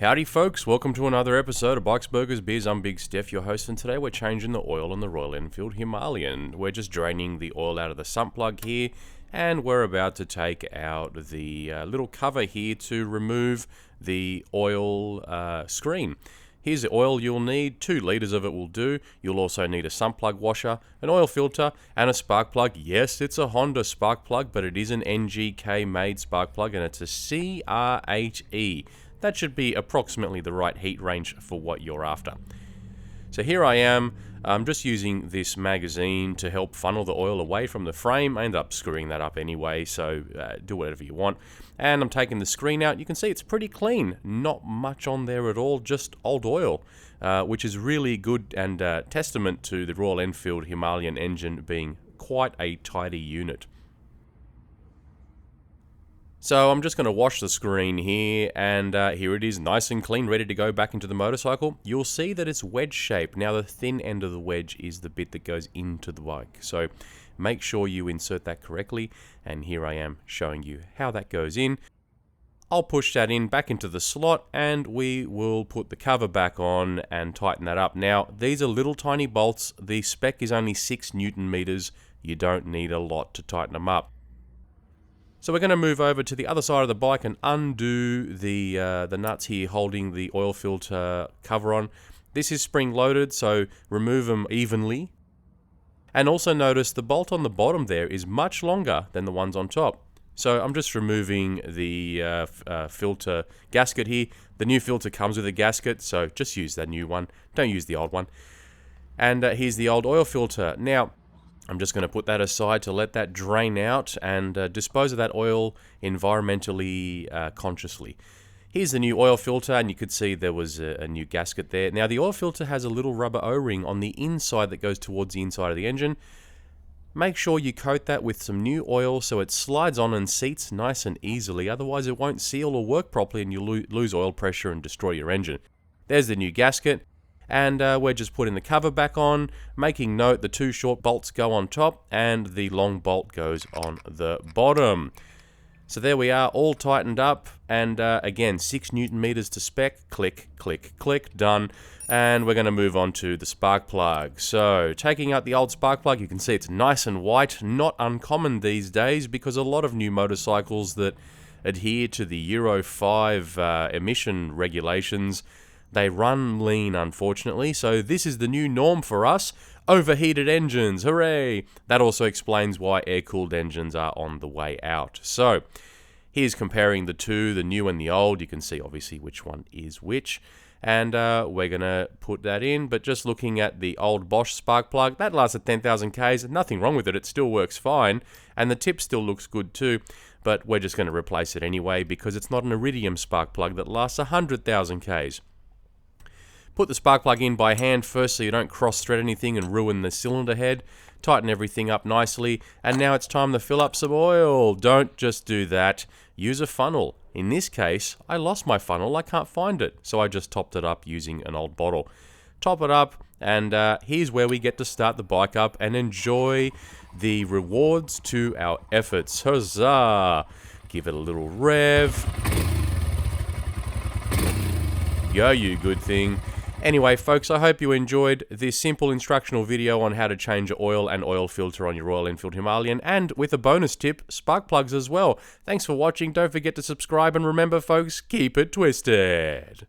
Howdy folks, welcome to another episode of Bikes, Burgers, Beers. I'm Big Steph, your host, and today we're changing the oil on the Royal Enfield Himalayan. We're just draining the oil out of the sump plug here, and we're about to take out the little cover here to remove the oil screen. Here's the oil you'll need. 2 litres of it will do. You'll also need a sump plug washer, an oil filter, and a spark plug. Yes, it's a Honda spark plug, but it is an NGK made spark plug, and it's a CR8E. That should be approximately the right heat range for what you're after. So here I am. I'm just using this magazine to help funnel the oil away from the frame. I end up screwing that up anyway, so do whatever you want. And I'm taking the screen out. You can see it's pretty clean. Not much on there at all, just old oil, which is really good and testament to the Royal Enfield Himalayan engine being quite a tidy unit. So I'm just going to wash the screen here, and here it is, nice and clean, ready to go back into the motorcycle. You'll see that it's wedge shaped. Now the thin end of the wedge is the bit that goes into the bike. So make sure you insert that correctly, and here I am showing you how that goes in. I'll push that in back into the slot, and we will put the cover back on and tighten that up. Now these are little tiny bolts. The spec is only 6 Newton meters. You don't need a lot to tighten them up. So we're going to move over to the other side of the bike and undo the nuts here holding the oil filter cover on. This is spring loaded, so remove them evenly. And also notice the bolt on the bottom there is much longer than the ones on top. So I'm just removing the filter gasket here. The new filter comes with a gasket, so just use that new one. Don't use the old one. And here's the old oil filter. Now, I'm just going to put that aside to let that drain out and dispose of that oil environmentally consciously. Here's the new oil filter, and you could see there was a new gasket there. Now the oil filter has a little rubber O-ring on the inside that goes towards the inside of the engine. Make sure you coat that with some new oil so it slides on and seats nice and easily, otherwise it won't seal or work properly and you'll lose oil pressure and destroy your engine. There's the new gasket. And we're just putting the cover back on, making note the 2 short bolts go on top and the long bolt goes on the bottom. So there we are, all tightened up, and again, 6 Newton meters to spec, click, click, click, done. And we're going to move on to the spark plug. So taking out the old spark plug, you can see it's nice and white, not uncommon these days because a lot of new motorcycles that adhere to the Euro 5 emission regulations, they run lean, unfortunately, so this is the new norm for us. Overheated engines, hooray! That also explains why air-cooled engines are on the way out. So, here's comparing the two, the new and the old. You can see, obviously, which one is which. And we're going to put that in, but just looking at the old Bosch spark plug, that lasts at 10,000 Ks. Nothing wrong with it, it still works fine. And the tip still looks good too, but we're just going to replace it anyway because it's not an iridium spark plug that lasts 100,000 Ks. Put the spark plug in by hand first so you don't cross-thread anything and ruin the cylinder head. Tighten everything up nicely. And now it's time to fill up some oil. Don't just do that. Use a funnel. In this case, I lost my funnel. I can't find it. So I just topped it up using an old bottle. Top it up, and here's where we get to start the bike up and enjoy the rewards to our efforts. Huzzah! Give it a little rev. Go, you good thing. Anyway, folks, I hope you enjoyed this simple instructional video on how to change your oil and oil filter on your Royal Enfield Himalayan, and with a bonus tip, spark plugs as well. Thanks for watching, don't forget to subscribe, and remember, folks, keep it twisted.